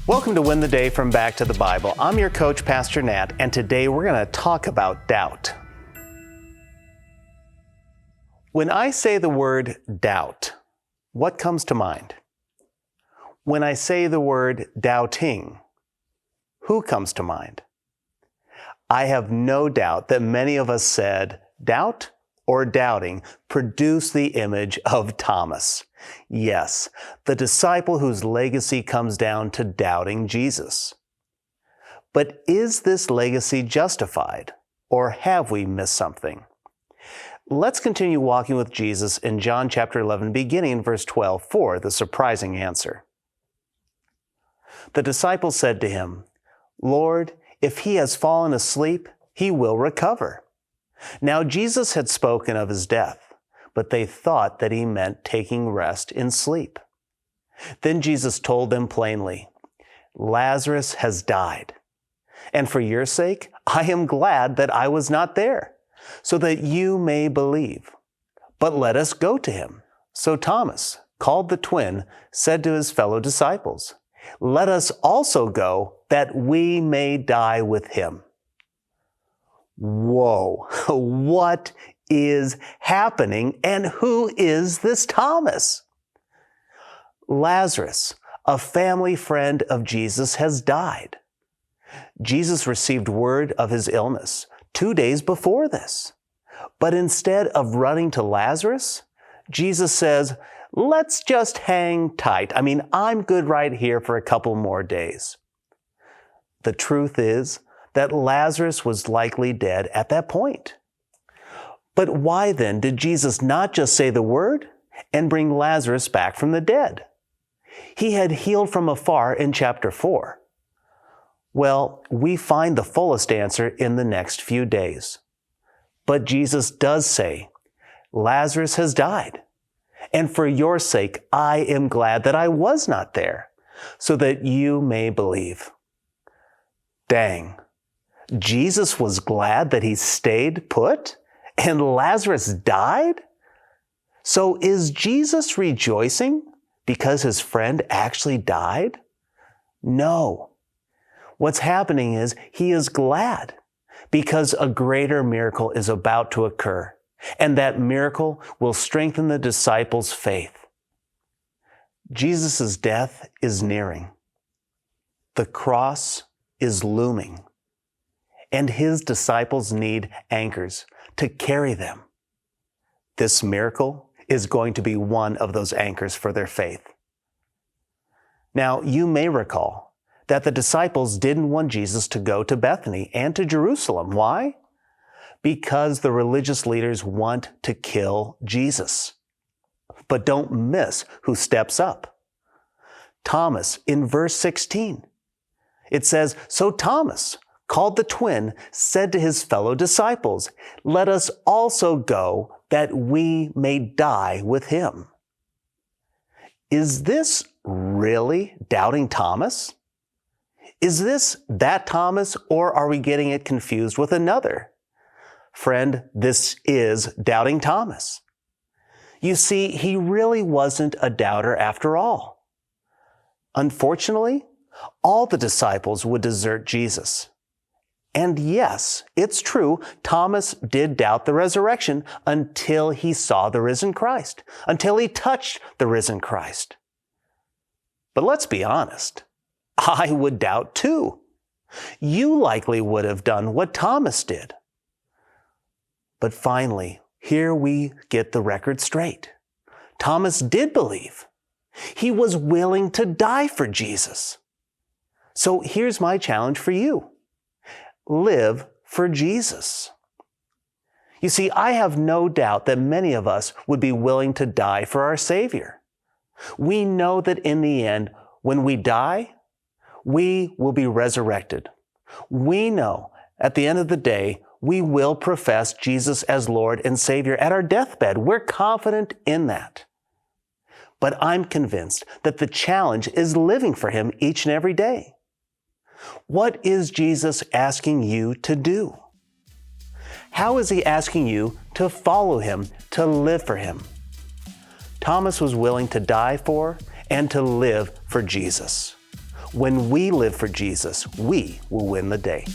Welcome to Win the Day from Back to the Bible. I'm your coach, Pastor Nat, and today we're going to talk about doubt. When I say the word doubt, what comes to mind? When I say the word doubting, who comes to mind? I have no doubt that many of us said doubt or doubting produce the image of Thomas. Yes, the disciple whose legacy comes down to doubting Jesus. But is this legacy justified, or have we missed something? Let's continue walking with Jesus in John chapter 11, beginning in verse 12, for the surprising answer. The disciples said to him, "Lord, if he has fallen asleep, he will recover." Now Jesus had spoken of his death, but they thought that he meant taking rest in sleep. Then Jesus told them plainly, "Lazarus has died, and for your sake I am glad that I was not there, so that you may believe. But let us go to him." So Thomas, called the twin, said to his fellow disciples, "Let us also go, that we may die with him." Whoa, what is happening, and who is this Thomas? Lazarus, a family friend of Jesus, has died. Jesus received word of his illness 2 days before this. But instead of running to Lazarus, Jesus says, "Let's just hang tight. I'm good right here for a couple more days." The truth is that Lazarus was likely dead at that point. But why then did Jesus not just say the word and bring Lazarus back from the dead? He had healed from afar in chapter 4. Well, we find the fullest answer in the next few days. But Jesus does say, "Lazarus has died, and for your sake I am glad that I was not there, so that you may believe." Dang, Jesus was glad that he stayed put? And Lazarus died? So is Jesus rejoicing because his friend actually died? No. What's happening is he is glad because a greater miracle is about to occur, and that miracle will strengthen the disciples' faith. Jesus' death is nearing. The cross is looming, and his disciples need anchors to carry them. This miracle is going to be one of those anchors for their faith. Now, you may recall that the disciples didn't want Jesus to go to Bethany and to Jerusalem. Why? Because the religious leaders want to kill Jesus. But don't miss who steps up. Thomas in verse 16. It says, "So Thomas, called the twin, said to his fellow disciples, 'Let us also go, that we may die with him.'" Is this really doubting Thomas? Is this that Thomas, or are we getting it confused with another? Friend, this is doubting Thomas. You see, he really wasn't a doubter after all. Unfortunately, all the disciples would desert Jesus. And yes, it's true, Thomas did doubt the resurrection until he saw the risen Christ, until he touched the risen Christ. But let's be honest, I would doubt too. You likely would have done what Thomas did. But finally, here we get the record straight. Thomas did believe. He was willing to die for Jesus. So here's my challenge for you. Live for Jesus. You see, I have no doubt that many of us would be willing to die for our Savior. We know that in the end, when we die, we will be resurrected. We know at the end of the day, we will profess Jesus as Lord and Savior at our deathbed. We're confident in that. But I'm convinced that the challenge is living for him each and every day. What is Jesus asking you to do? How is he asking you to follow him, to live for him? Thomas was willing to die for and to live for Jesus. When we live for Jesus, we will win the day.